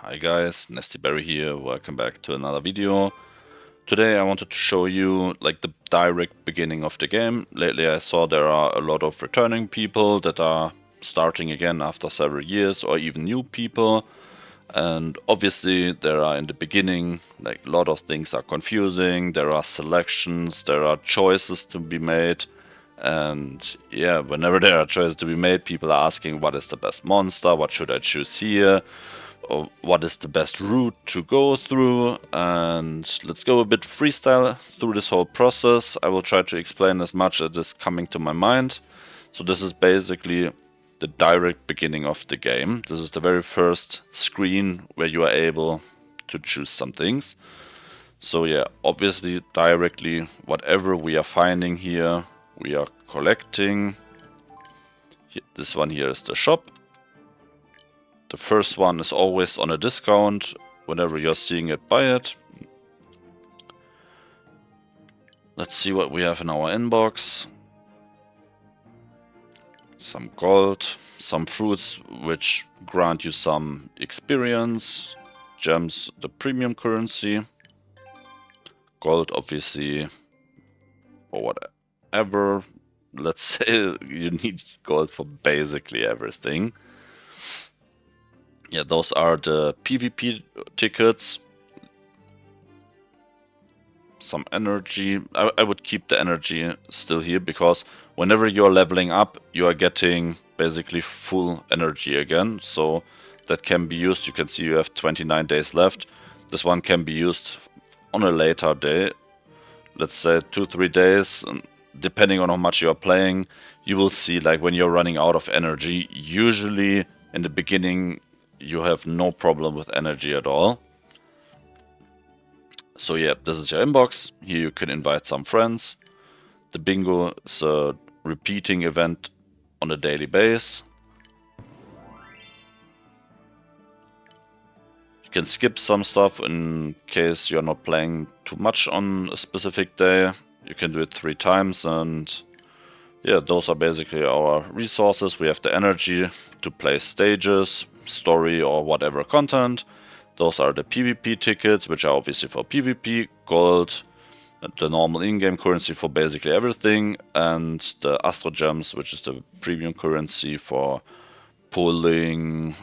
Hi guys, Nestyberry here, welcome back to another video. Today I wanted to show you like the direct beginning of the game. Lately I saw there are a lot of returning people that are starting again after several years, or even new people. And obviously there are in the beginning, like a lot of things are confusing, there are selections, there are choices to be made. And yeah, whenever there are choices to be made, people are asking what is the best monster, what should I choose here? Or what is the best route to go through, and let's go a bit freestyle through this whole process. I will try to explain as much as is coming to my mind. So this is basically the direct beginning of the game. This is the very first screen where you are able to choose some things. So yeah, obviously directly whatever we are finding here, we are collecting. This one here is the shop. The first one is always on a discount. Whenever you're seeing it, buy it. Let's see what we have in our inbox. Some gold, some fruits which grant you some experience, gems, the premium currency, gold obviously, or whatever. Let's say you need gold for basically everything. Yeah, those are the PvP tickets. Some energy. I would keep the energy still here, because whenever you're leveling up, you are getting basically full energy again. So that can be used. You can see you have 29 days left. This one can be used on a later day. Let's say 2-3 days. And depending on how much you are playing, you will see like when you're running out of energy, usually in the beginning, you have no problem with energy at all. So yeah, this is your inbox. Here you can invite some friends. The bingo is a repeating event on a daily basis. You can skip some stuff in case you're not playing too much on a specific day. You can do it 3 times, and yeah, those are basically our resources. We have the energy to play stages, story, or whatever content. Those are the PvP tickets, which are obviously for PvP, gold, the normal in-game currency for basically everything, and the Astro Gems, which is the premium currency for pulling,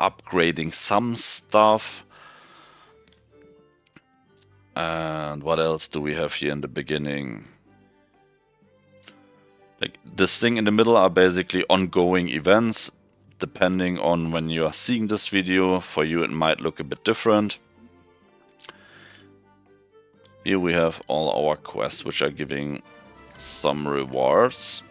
upgrading some stuff. And what else do we have here in the beginning? Like this thing in the middle are basically ongoing events. Depending on when you are seeing this video, for you it might look a bit different. Here we have all our quests, which are giving some rewards.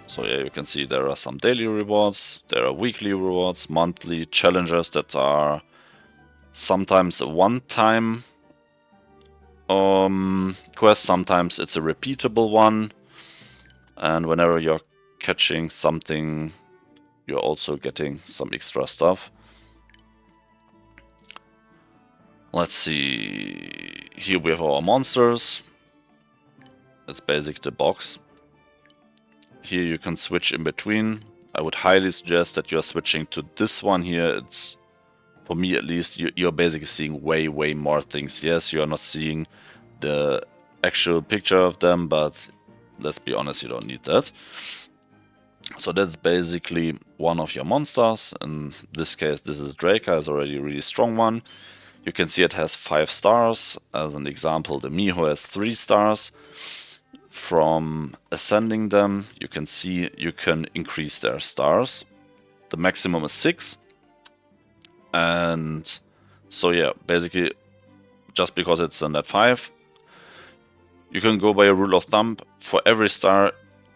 So yeah, you can see there are some daily rewards, there are weekly rewards, monthly challenges that are sometimes a one-time quest, sometimes it's a repeatable one. And whenever you're catching something, you're also getting some extra stuff. Let's see, here we have our monsters. It's basically the box. Here you can switch in between. I would highly suggest that you're switching to this one here. It's, for me at least, you're basically seeing way more things. Yes, you're not seeing the actual picture of them, but let's be honest, you don't need that. So that's basically one of your monsters. In this case, this is Draca, is already a really strong one. You can see it has 5 stars. As an example, the Miho has 3 stars. From ascending them, you can see you can increase their stars. The maximum is 6. And so yeah, basically just because it's in that 5, you can go by a rule of thumb. For every star,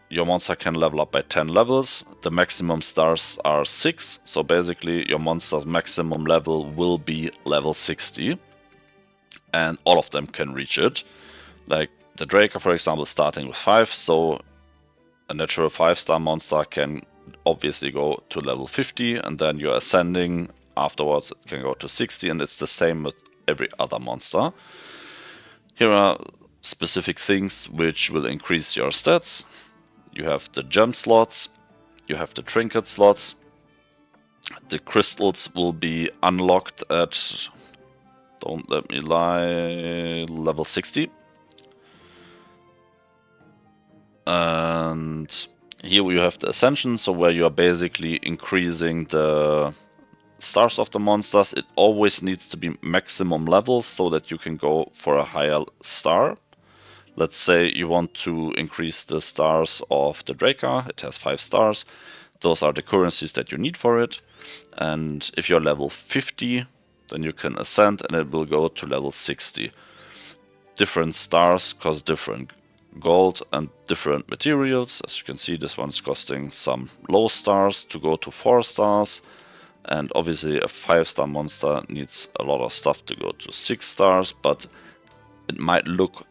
your monster can level up by 10 levels. The maximum stars are 6, so basically your monster's maximum level will be level 60. And all of them can reach it. Like the Draco, for example, starting with 5, so a natural 5-star monster can obviously go to level 50, and then you're ascending afterwards, it can go to 60, and it's the same with every other monster. Here are specific things which will increase your stats. You have the gem slots. you have the trinket slots. The crystals will be unlocked at, don't let me lie, level 60. And here you have the ascension, so where you are basically increasing the stars of the monsters. It always needs to be maximum level so that you can go for a higher star. Let's say you want to increase the stars of the Draca, it has 5 stars. Those are the currencies that you need for it. And if you're level 50, then you can ascend and it will go to level 60. Different stars cost different gold and different materials. As you can see, this one's costing some low stars to go to 4 stars. And obviously a 5-star monster needs a lot of stuff to go to 6 stars, but it might look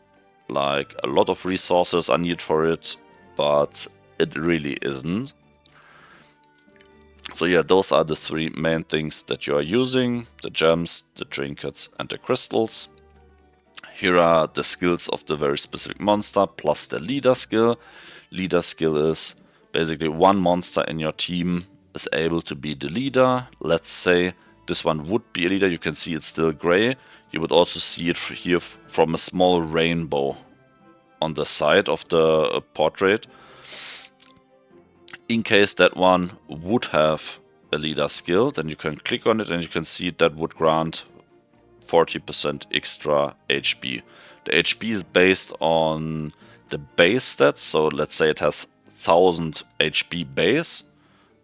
like a lot of resources are needed for it, but it really isn't. So yeah, those are the 3 main things that you are using: the gems, the trinkets, and the crystals. Here are the skills of the very specific monster plus the leader skill. Leader skill is basically one monster in your team is able to be the leader. Let's say this one would be a leader. You can see it's still gray. You would also see it here from a small rainbow on the side of the portrait. In case that one would have a leader skill, then you can click on it and you can see that would grant 40% extra HP. The HP is based on the base stats, so let's say it has 1000 HP base,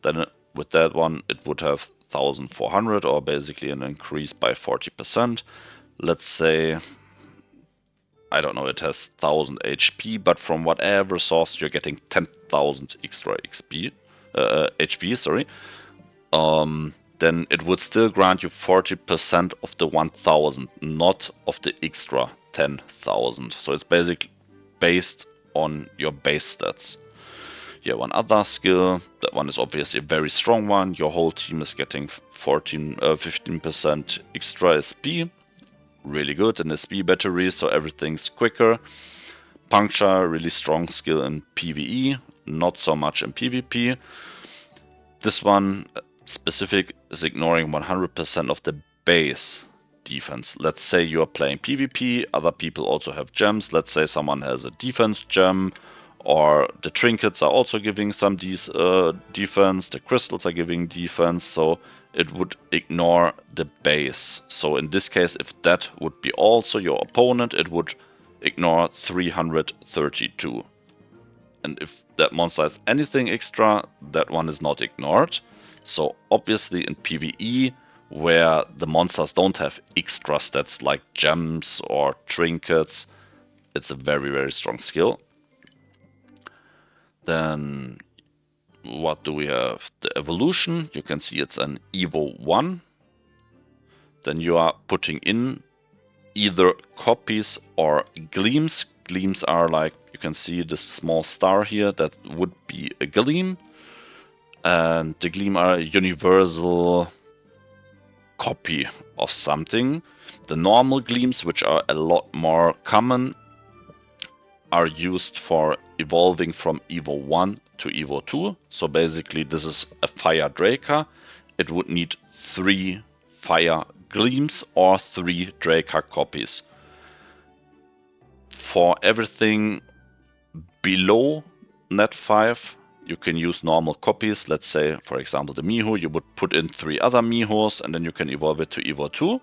then with that one it would have 1400, or basically an increase by 40%. Let's say, I don't know, it has 1000 HP, but from whatever source you're getting 10,000 extra HP, sorry. Then it would still grant you 40% of the 1000, not of the extra 10,000. So it's basically based on your base stats. Yeah, one other skill, that one is obviously a very strong one. Your whole team is getting 15% extra SP. Really good in SP batteries, so everything's quicker. Puncture, really strong skill in PvE, not so much in PvP. This one specific is ignoring 100% of the base defense. Let's say you are playing PvP, other people also have gems. Let's say someone has a defense gem, or the trinkets are also giving some defense, the crystals are giving defense, so it would ignore the base. So in this case, if that would be also your opponent, it would ignore 332. And if that monster has anything extra, that one is not ignored. So obviously in PvE, where the monsters don't have extra stats like gems or trinkets, it's a very, very strong skill. Then what do we have? The evolution, you can see it's an Evo 1. Then you are putting in either copies or gleams. Gleams are like, you can see this small star here, that would be a gleam. And the gleam are a universal copy of something. The normal gleams, which are a lot more common, are used for evolving from Evo 1 to Evo 2. So basically this is a fire Draca. It would need 3 fire gleams or 3 Draca copies. For everything below net 5, you can use normal copies. Let's say, for example, the Miho, you would put in 3 other Mihos and then you can evolve it to Evo 2.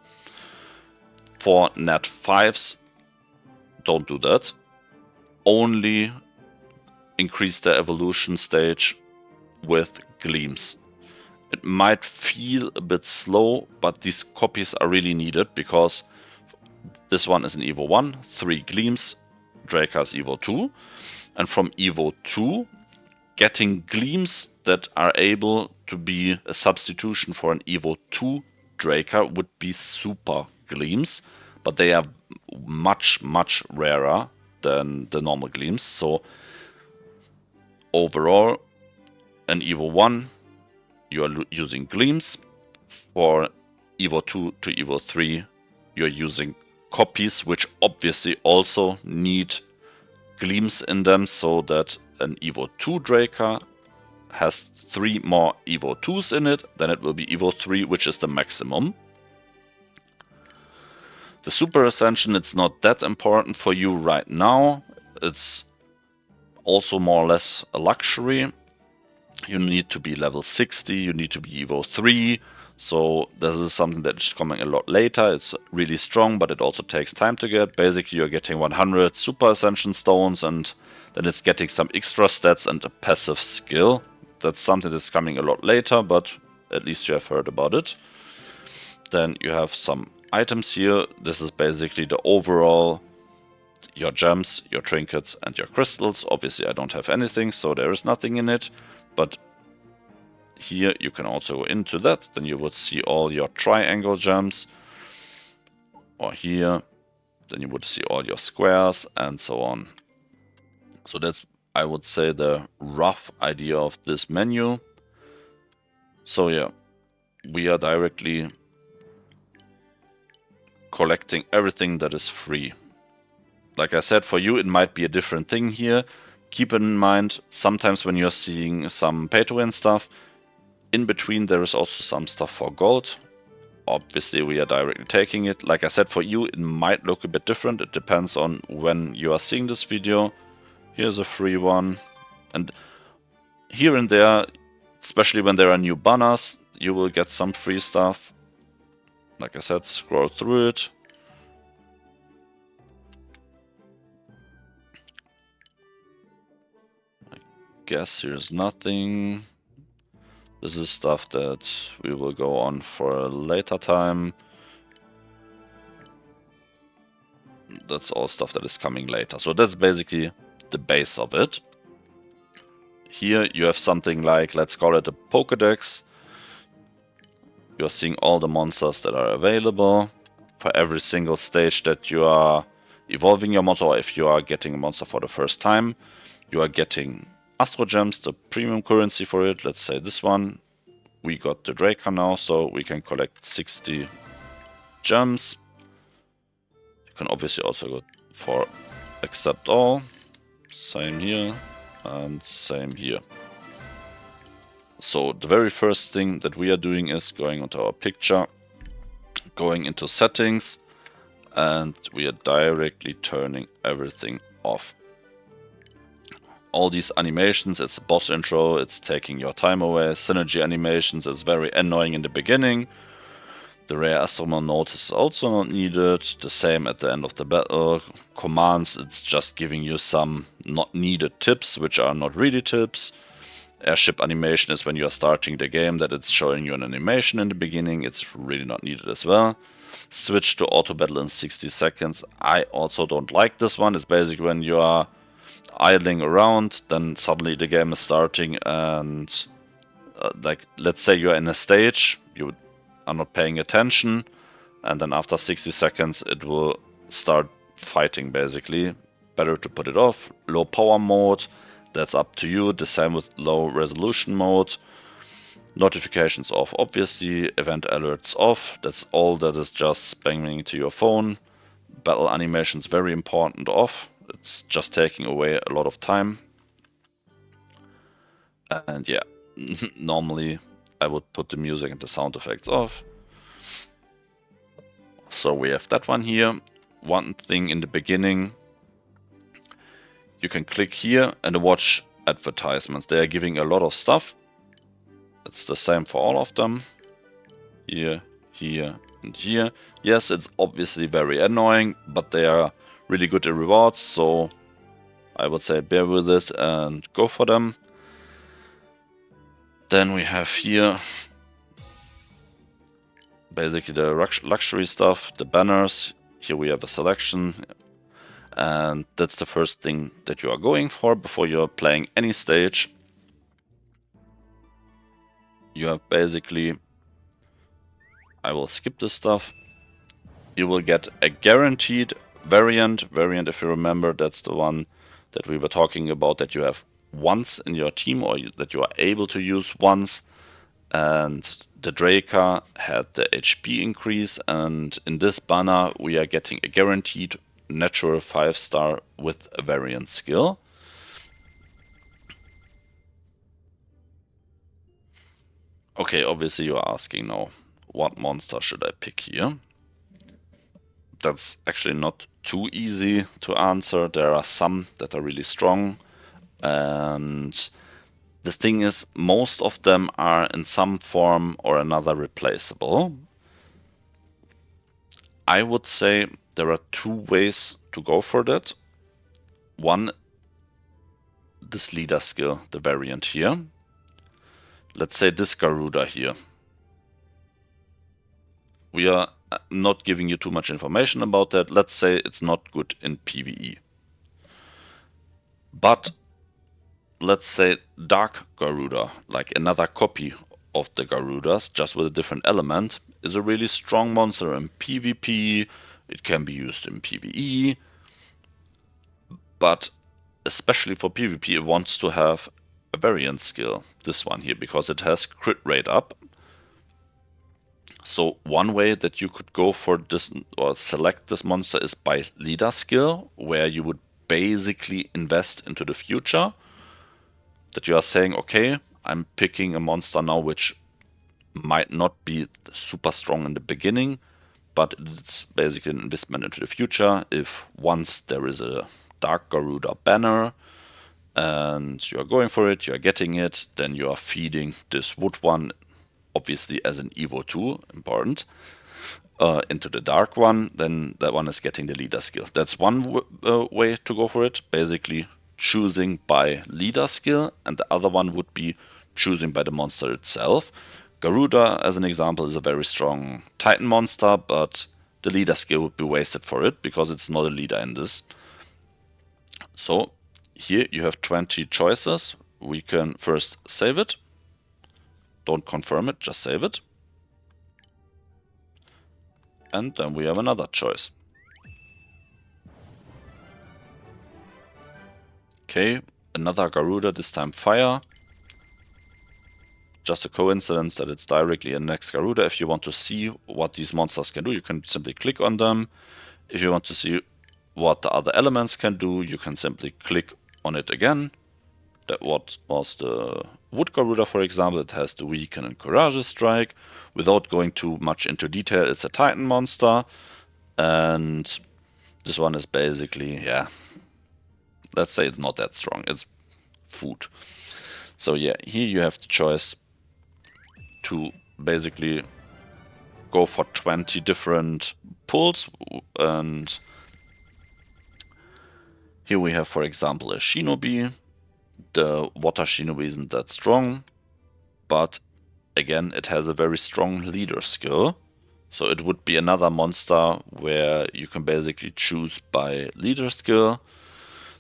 For net 5s, don't do that. Only increase the evolution stage with gleams. It might feel a bit slow, but these copies are really needed because this one is an Evo 1, 3 gleams, Draca's Evo 2. And from Evo 2, getting gleams that are able to be a substitution for an Evo 2 Draca would be super gleams, but they are much, much rarer than the normal gleams. So overall, an Evo 1, you are using gleams. For Evo 2 to Evo 3, you're using copies, which obviously also need gleams in them, so that an Evo 2 Draca has 3 more Evo 2s in it, then it will be Evo 3, which is the maximum. The Super Ascension, it's not that important for you right now. It's also more or less a luxury. You need to be level 60, you need to be Evo 3. So this is something that's coming a lot later. It's really strong, but it also takes time to get. Basically, you're getting 100 Super Ascension Stones, and then it's getting some extra stats and a passive skill. That's something that's coming a lot later, but at least you have heard about it. Then you have some items here. This is basically the overall, your gems, your trinkets, and your crystals. Obviously, I don't have anything, so there is nothing in it. But here you can also go into that. Then you would see all your triangle gems. Or here, then you would see all your squares and so on. So that's, I would say, the rough idea of this menu. So yeah, we are directly collecting everything that is free. Like I said, for you it might be a different thing here. Keep in mind, sometimes when you're seeing some pay-to-win stuff, in between there is also some stuff for gold. Obviously we are directly taking it. Like I said, for you it might look a bit different. It depends on when you are seeing this video. Here's a free one. And here and there, especially when there are new banners, you will get some free stuff. Like I said, scroll through it. I guess here's nothing. This is stuff that we will go on for a later time. That's all stuff that is coming later. So that's basically the base of it. Here you have something like, let's call it a Pokedex. You're seeing all the monsters that are available. For every single stage that you are evolving your monster, or if you are getting a monster for the first time, you are getting Astro Gems, the premium currency for it. Let's say this one. We got the Draker now, so we can collect 60 gems. You can obviously also go for accept all. Same here and same here. So the very first thing that we are doing is going onto our picture, going into settings, and we are directly turning everything off. All these animations, it's a boss intro, it's taking your time away. Synergy animations is very annoying in the beginning. The rare astronaut notice is also not needed. The same at the end of the battle. Commands, it's just giving you some not needed tips, which are not really tips. Airship animation is when you are starting the game, that it's showing you an animation in the beginning. It's really not needed as well. Switch to auto battle in 60 seconds. I also don't like this one. It's basically when you are idling around, then suddenly the game is starting, and like let's say you're in a stage, you are not paying attention, and then after 60 seconds it will start fighting basically. Better to put it off. Low power mode, that's up to you. The same with low resolution mode. Notifications off, obviously. Event alerts off. That's all that is just spamming to your phone. Battle animations very important off. It's just taking away a lot of time. And yeah, normally I would put the music and the sound effects off. So we have that one here. One thing in the beginning, you can click here and watch advertisements. They are giving a lot of stuff. It's the same for all of them. Here, here, and here. Yes, it's obviously very annoying, but they are really good at rewards, so I would say bear with it and go for them. Then we have here basically the luxury stuff, the banners. Here we have a selection, and that's the first thing that you are going for before you're playing any stage. You have basically, I will skip this stuff. You will get a guaranteed variant. Variant, if you remember, that's the one that we were talking about, that you have once in your team, or that you are able to use once. And the Draker had the HP increase, and in this banner we are getting a guaranteed natural 5-star with a variant skill. Okay, obviously you are asking now, what monster should I pick here? That's actually not too easy to answer. There are some that are really strong, and the thing is, most of them are in some form or another replaceable. I would say there are two ways to go for that. One, this leader skill, the variant here. Let's say this Garuda here. We are not giving you too much information about that. Let's say it's not good in PvE. But let's say Dark Garuda, like another copy of the Garudas, just with a different element, is a really strong monster in PvP. It can be used in PvE, but especially for PvP, it wants to have a variant skill, this one here, because it has crit rate up. So one way that you could go for this or select this monster is by leader skill, where you would basically invest into the future. That you are saying, okay, I'm picking a monster now which might not be super strong in the beginning, but it's basically an investment into the future. If once there is a Dark Garuda banner and you are going for it, you are getting it, then you are feeding this wood one, obviously as an Evo 2, important, into the dark one, then that one is getting the leader skill. That's one way to go for it, basically choosing by leader skill, and the other one would be choosing by the monster itself. Garuda, as an example, is a very strong Titan monster, but the leader skill would be wasted for it because it's not a leader in this. So here you have 20 choices. We can first save it. Don't confirm it, just save it. And then we have another choice. Okay, another Garuda, this time fire. Just a coincidence that it's directly in next Garuda. If you want to see what these monsters can do, you can simply click on them. If you want to see what the other elements can do, you can simply click on it again. That what was the Wood Garuda, for example. It has the Weaken and Courage Strike. Without going too much into detail, it's a Titan monster. And this one is basically, yeah, let's say it's not that strong. It's food. So yeah, here you have the choice to basically go for 20 different pulls, and here we have, for example, a Shinobi. The water Shinobi isn't that strong, but again, it has a very strong leader skill. So it would be another monster where you can basically choose by leader skill.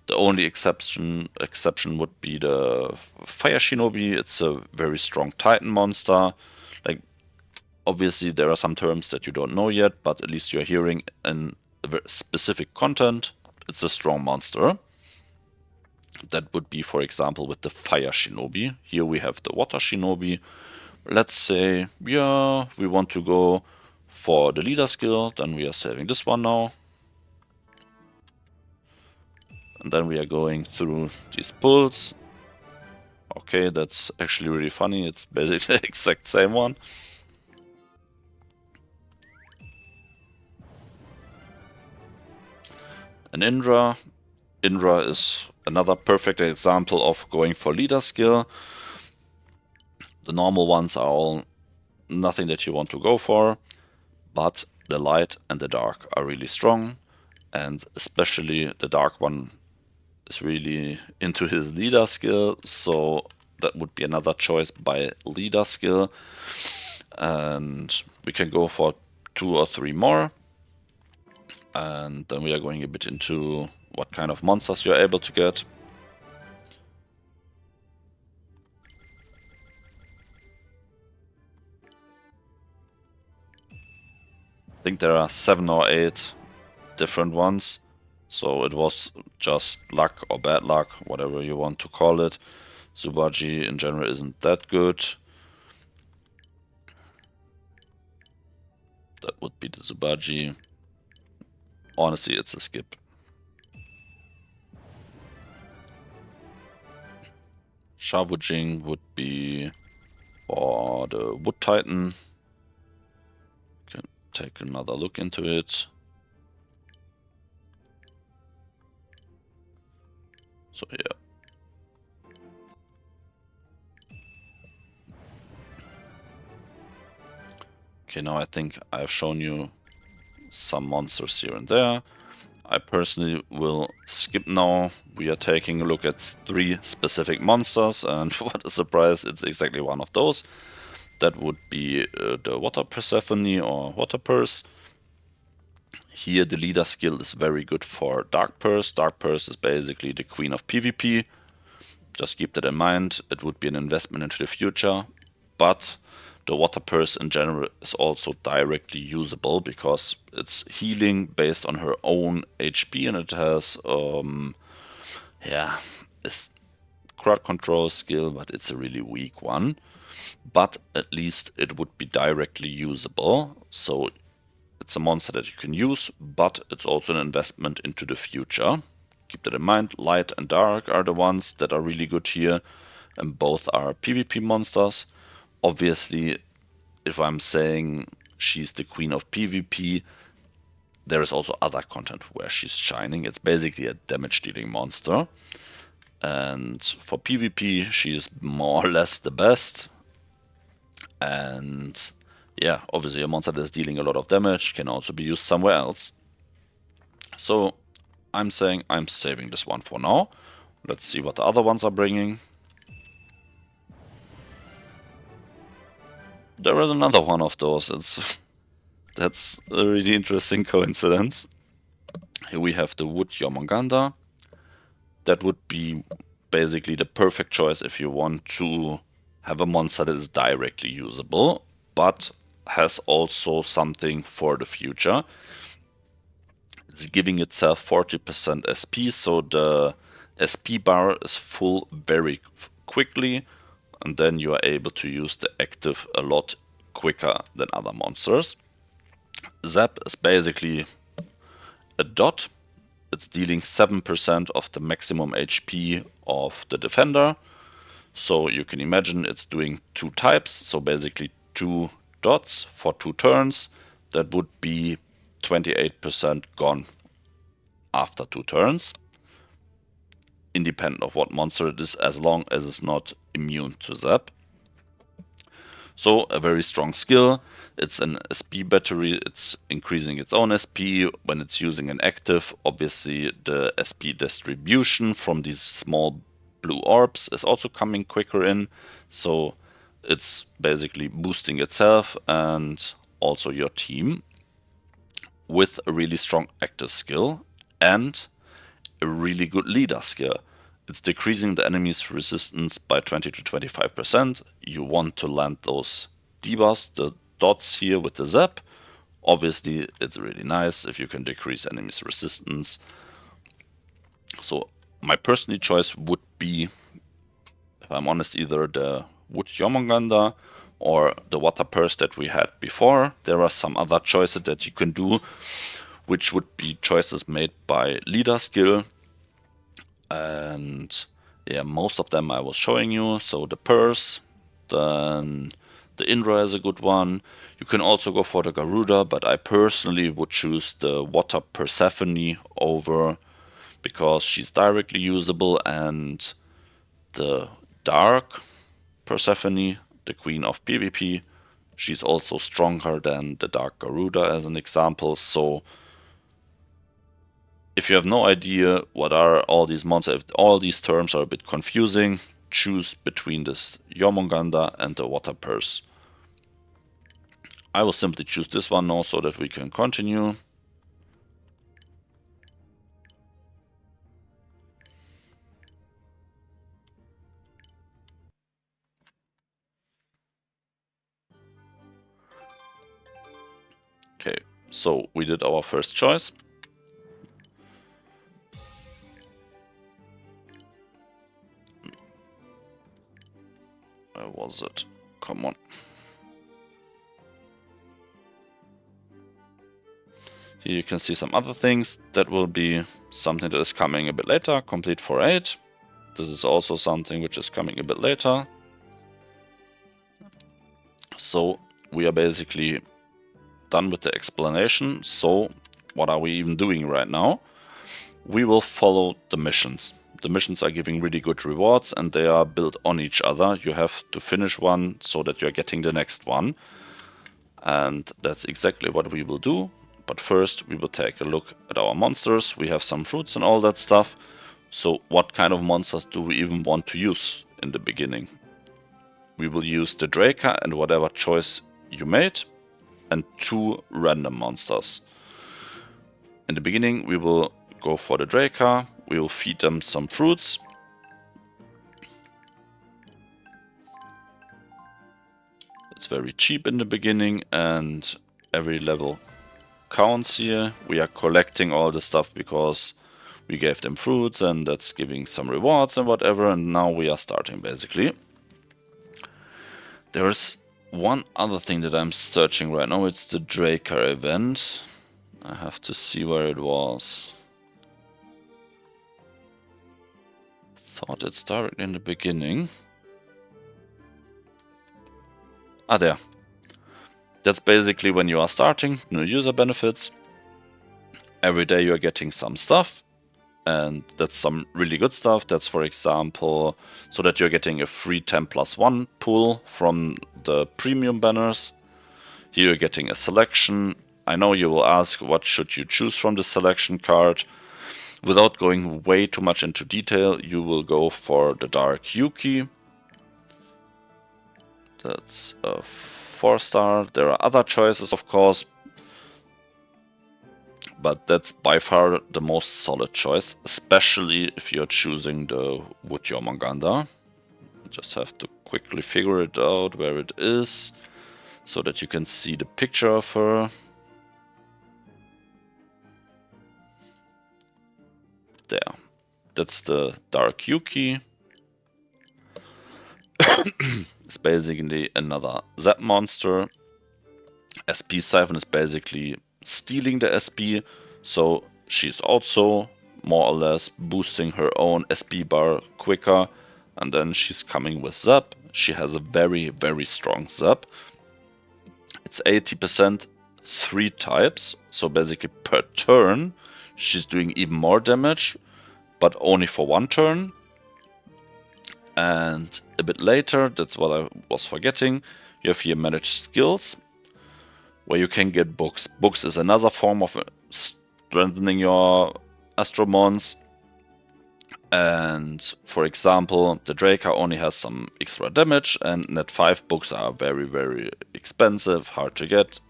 The only exception would be the Fire Shinobi. It's a very strong Titan monster. Like, obviously there are some terms that you don't know yet, but at least you're hearing in specific content. It's a strong monster. That would be, for example, with the Fire Shinobi. Here we have the Water Shinobi. Let's say, yeah, we want to go for the leader skill, then we are saving this one now. And then we are going through these pulls. Okay, that's actually really funny. It's basically the exact same one. And Indra. Indra is another perfect example of going for leader skill. The normal ones are all nothing that you want to go for, but the light and the dark are really strong, and especially the dark one is really into his leader skill, so that would be another choice by leader skill. And we can go for 2 or 3 more, and then we are going a bit into what kind of monsters you're able to get. I think there are 7 or 8 different ones, so it was just luck or bad luck, whatever you want to call it. Zubaji in general isn't that good. That would be the Zubaji. Honestly, it's a skip. Shavujing would be for the Wood Titan. Can take another look into it. So yeah. Okay, now I think I've shown you some monsters here and there. I personally will skip now. We are taking a look at 3 specific monsters, and what a surprise, it's exactly one of those. That would be the Water Persephone or Water Purse. Here the leader skill is very good for Dark Purse. Dark Purse is basically the queen of PvP. Just keep that in mind. It would be an investment into the future, but the Water Purse in general is also directly usable because it's healing based on her own HP, and it has it's crowd control skill, but it's a really weak one. But at least it would be directly usable, so it's a monster that you can use, but it's also an investment into the future. Keep that in mind. Light and dark are the ones that are really good here, and both are PvP monsters. Obviously, if I'm saying she's the queen of PvP, there is also other content where she's shining. It's basically a damage dealing monster. And for PvP, she is more or less the best. And yeah, obviously a monster that's dealing a lot of damage can also be used somewhere else. So I'm saying I'm saving this one for now. Let's see what the other ones are bringing. There is another one of those. That's a really interesting coincidence. Here we have the Wood Yomonganda. That would be basically the perfect choice if you want to have a monster that is directly usable, but has also something for the future. It's giving itself 40% SP, so the SP bar is full very quickly, and then you are able to use the active a lot quicker than other monsters. Zap is basically a dot. It's dealing 7% of the maximum HP of the defender. So you can imagine it's doing 2 types, so basically 2 dots for 2 turns. That would be 28% gone after 2 turns, independent of what monster it is, as long as it's not immune to zap. So a very strong skill. It's an SP battery, it's increasing its own SP when it's using an active. Obviously the SP distribution from these small blue orbs is also coming quicker in, so it's basically boosting itself and also your team with a really strong active skill and a really good leader skill. It's decreasing the enemy's resistance by 20 to 25%. You want to land those debuffs, the dots here with the zap. Obviously, it's really nice if you can decrease enemies' resistance. So my personal choice would be, if I'm honest, either the Wood Yomonganda or the Water Purse that we had before. There are some other choices that you can do, which would be choices made by leader skill. And yeah, most of them I was showing you. So the Purse, then the Indra is a good one. You can also go for the Garuda, but I personally would choose the Water Persephone over, because she's directly usable, and the Dark Persephone, the queen of PvP, she's also stronger than the Dark Garuda as an example. So if you have no idea what are all these monsters, if all these terms are a bit confusing, choose between this Yomonganda and the Water Purse. I will simply choose this one now so that we can continue. Okay, so we did our first choice. Where was it? Come on. Here you can see some other things. That will be something that is coming a bit later. Complete for 8. This is also something which is coming a bit later. So we are basically done with the explanation. So what are we even doing right now? We will follow the missions. The missions are giving really good rewards and they are built on each other. You have to finish one so that you're getting the next one. And that's exactly what we will do. But first we will take a look at our monsters. We have some fruits and all that stuff. So what kind of monsters do we even want to use in the beginning? We will use the Draca and whatever choice you made, and 2 random monsters. In the beginning we will go for the Draca, we will feed them some fruits. It's very cheap in the beginning and every level counts here. We are collecting all the stuff because we gave them fruits and that's giving some rewards and whatever, and now we are starting basically. There's one other thing that I'm searching right now, it's the Draca event. I have to see where it was. Thought it's directly in the beginning. Ah, there. That's basically when you are starting, new user benefits. Every day you are getting some stuff, and that's some really good stuff. That's, for example, so that you're getting a free 10+1 pool from the premium banners. Here you're getting a selection. I know you will ask, what should you choose from the selection card? Without going way too much into detail, you will go for the Dark Yuki. That's a 4-star. There are other choices, of course, but that's by far the most solid choice, especially if you're choosing the Wood Jormungandr. Just have to quickly figure it out where it is, so that you can see the picture of her. There. That's the Dark Yuki. It's basically another Zap monster. SP Siphon is basically stealing the SP, so she's also more or less boosting her own SP bar quicker, and then she's coming with Zap. She has a very, very strong Zap. It's 80% 3 types, so basically per turn she's doing even more damage, but only for 1 turn. And a bit later, that's what I was forgetting, you have here managed skills, where you can get books. Books is another form of strengthening your Astromons. And for example, the Draca only has some extra damage, and net 5 books are very, very expensive, hard to get.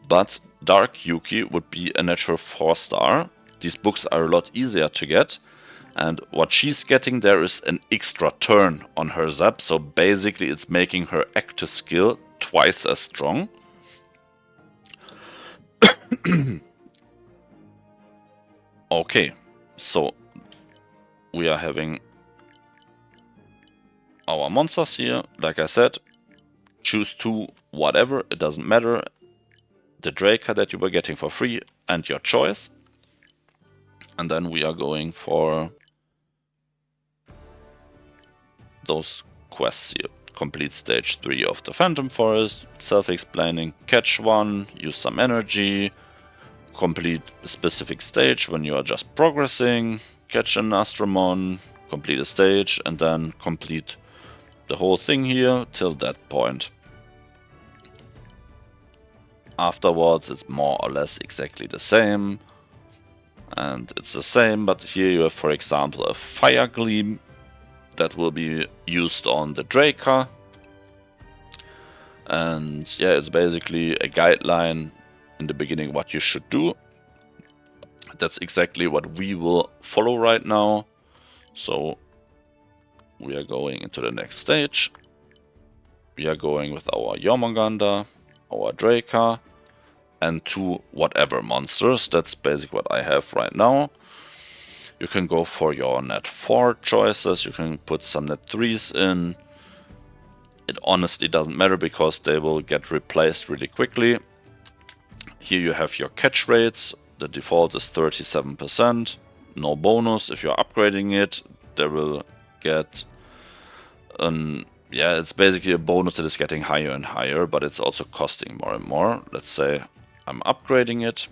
But Dark Yuki would be a natural 4-star. These books are a lot easier to get. And what she's getting there is an extra turn on her Zap, so basically it's making her active skill twice as strong. Okay, so we are having our monsters here. Like I said, choose 2, whatever, it doesn't matter. The Draca that you were getting for free and your choice. And then we are going for those quests here. Complete stage 3 of the Phantom Forest, self-explaining, catch 1, use some energy, complete a specific stage when you are just progressing, catch an Astromon, complete a stage, and then complete the whole thing here till that point. Afterwards it's more or less exactly the same, and it's the same, but here you have, for example, a Fire Gleam that will be used on the Draca. And yeah, it's basically a guideline in the beginning what you should do. That's exactly what we will follow right now. So we are going into the next stage. We are going with our Jormungandr, our Draca, and 2 whatever monsters. That's basically what I have right now. You can go for your net 4 choices, you can put some net 3s in. It honestly doesn't matter because they will get replaced really quickly. Here you have your catch rates. The default is 37%. No bonus. If you're upgrading it, they will get an yeah, it's basically a bonus that is getting higher and higher, but it's also costing more and more. Let's say I'm upgrading it.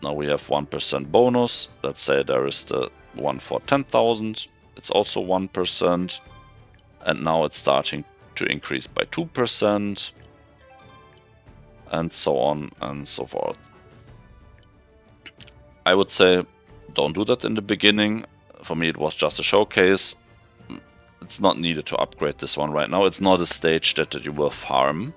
Now we have 1% bonus. Let's say there is the one for 10,000. It's also 1%. And now it's starting to increase by 2%. And so on and so forth. I would say don't do that in the beginning. For me, it was just a showcase. It's not needed to upgrade this one right now. It's not a stage that you will farm.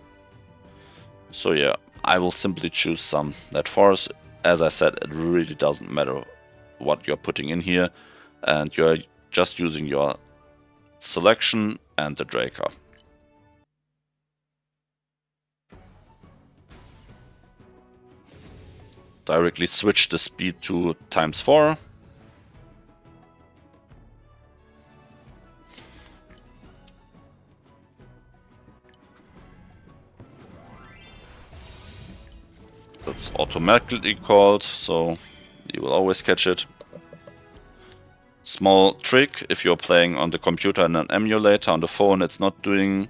So yeah, I will simply choose some net force. As I said, it really doesn't matter what you're putting in here, and you're just using your selection and the Draker. Directly switch the speed to ×4. That's automatically called, so you will always catch it. Small trick, if you're playing on the computer in an emulator on the phone, it's not doing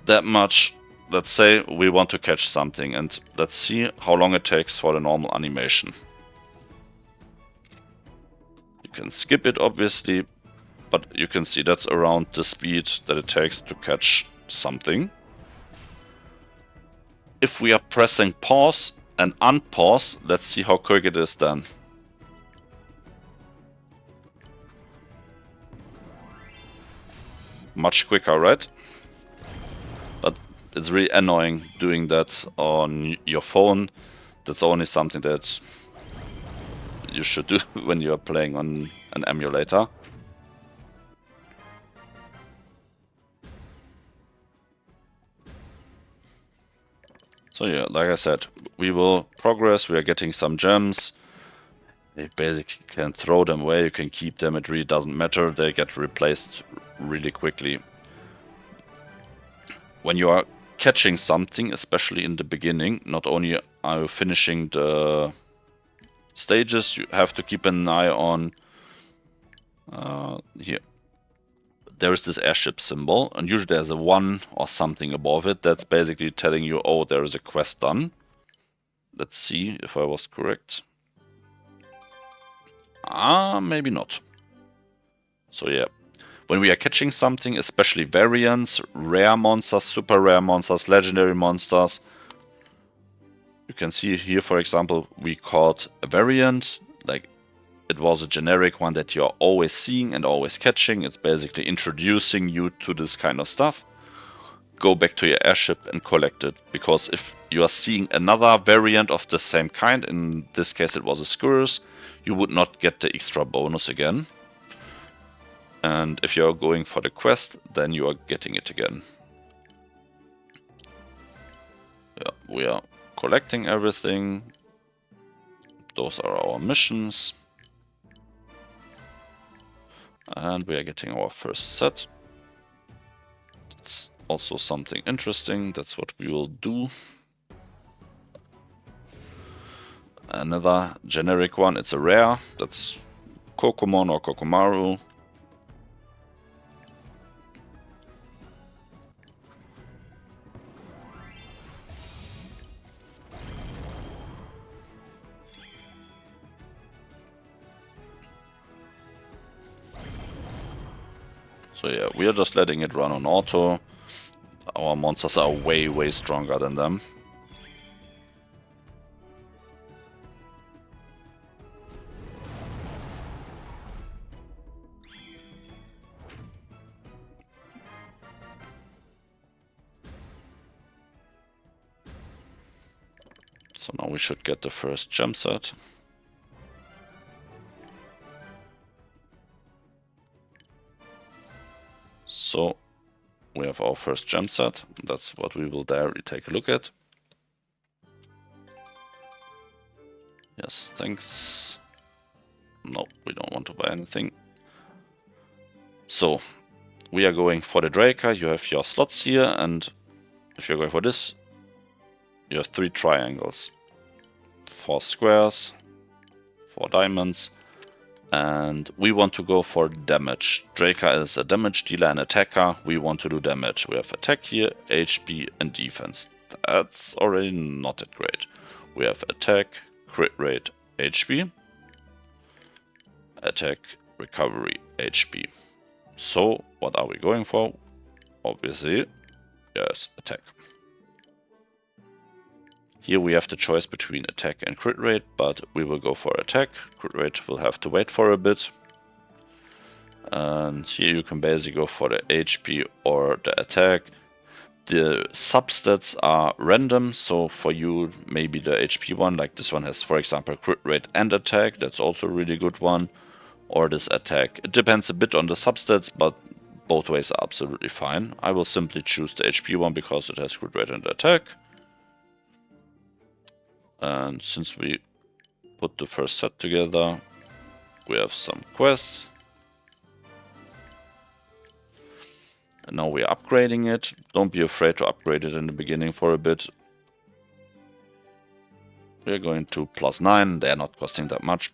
that much. Let's say we want to catch something, and let's see how long it takes for the normal animation. You can skip it obviously, but you can see that's around the speed that it takes to catch something. If we are pressing pause and unpause, let's see how quick it is then. Much quicker, right? But it's really annoying doing that on your phone. That's only something that you should do when you're playing on an emulator. So yeah, like I said, we will progress, we are getting some gems. You basically can throw them away, you can keep them, it really doesn't matter, they get replaced really quickly. When you are catching something, especially in the beginning, not only are you finishing the stages, you have to keep an eye on here. There is this airship symbol, and usually there's a 1 or something above it. That's basically telling you, oh, there is a quest done. Let's see if I was correct. Maybe not. So yeah, when we are catching something, especially variants, rare monsters, super rare monsters, legendary monsters, you can see here, for example, we caught a variant, like it was a generic one that you're always seeing and always catching. It's basically introducing you to this kind of stuff. Go back to your airship and collect it, because if you are seeing another variant of the same kind, in this case it was a Skurrus, you would not get the extra bonus again. And if you're going for the quest, then you are getting it again. Yeah, we are collecting everything. Those are our missions. And we are getting our first set. That's also something interesting. That's what we will do. Another generic one, it's a rare. That's Kokomon or Kokomaru. So yeah, we are just letting it run on auto. Our monsters are way, way stronger than them. So now we should get the first gem set. So we have our first gem set. That's what we will directly take a look at. Yes, thanks. No, we don't want to buy anything. So we are going for the Draker. You have your slots here, and if you're going for this, you have 3 triangles, 4 squares, 4 diamonds, And we want to go for damage. Draker is a damage dealer and attacker. We want to do damage. We have attack here, HP and defense. That's already not that great. We have attack, crit rate, HP, attack, recovery, HP. So what are we going for? Obviously, yes, attack. Here we have the choice between attack and crit rate, but we will go for attack. Crit rate will have to wait for a bit. And here you can basically go for the HP or the attack. The substats are random, so for you maybe the HP one, like this one has for example crit rate and attack, that's also a really good one. Or this attack. It depends a bit on the substats, but both ways are absolutely fine. I will simply choose the HP one because it has crit rate and attack. And since we put the first set together, we have some quests. And now we're upgrading it. Don't be afraid to upgrade it in the beginning for a bit. We're going to +9, they're not costing that much.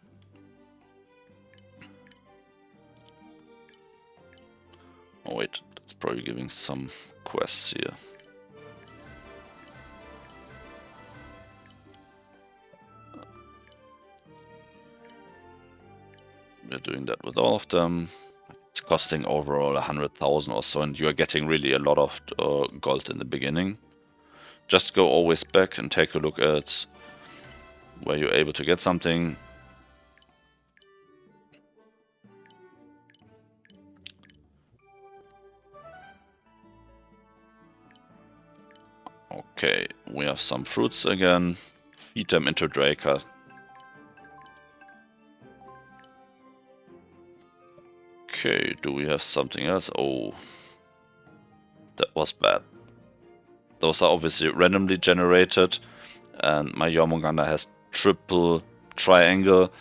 Oh wait, that's probably giving some quests here. We're doing that with all of them. It's costing overall 100,000 or so, and you're getting really a lot of gold in the beginning. Just go always back and take a look at where you're able to get something. Okay, we have some fruits again. Feed them into Draker. Okay, do we have something else? Oh, that was bad. Those are obviously randomly generated, and my Jormungandr has triple triangle.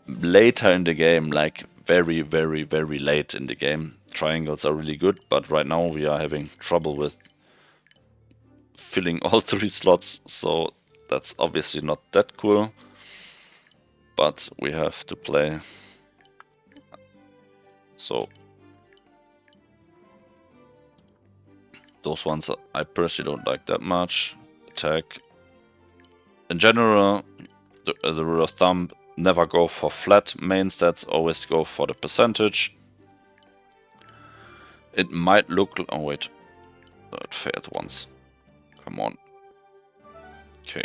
Later in the game, like very late in the game, triangles are really good, but right now we are having trouble with filling all 3 slots, so that's obviously not that cool, but we have to play. So those ones I personally don't like that much. Attack. In general, the rule of thumb, never go for flat main stats, always go for the percentage. It might look... oh wait, it failed once. Come on. Okay.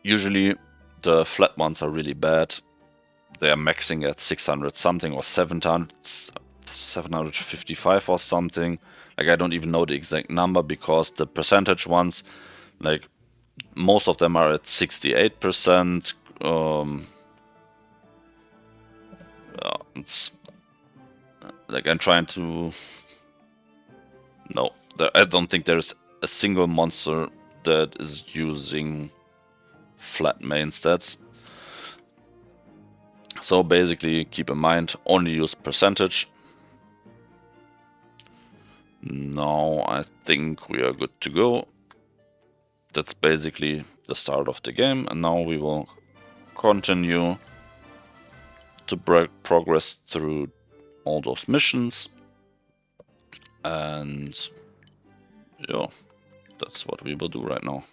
Usually the flat ones are really bad. They are maxing at 600 something or 755 or something. Like I don't even know the exact number because the percentage ones, like most of them are at 68%. It's like I'm trying to... no, I don't think there's a single monster that is using flat main stats. So basically keep in mind, only use percentage. Now I think we are good to go. That's basically the start of the game, and now we will continue to progress through all those missions. And yeah, that's what we will do right now.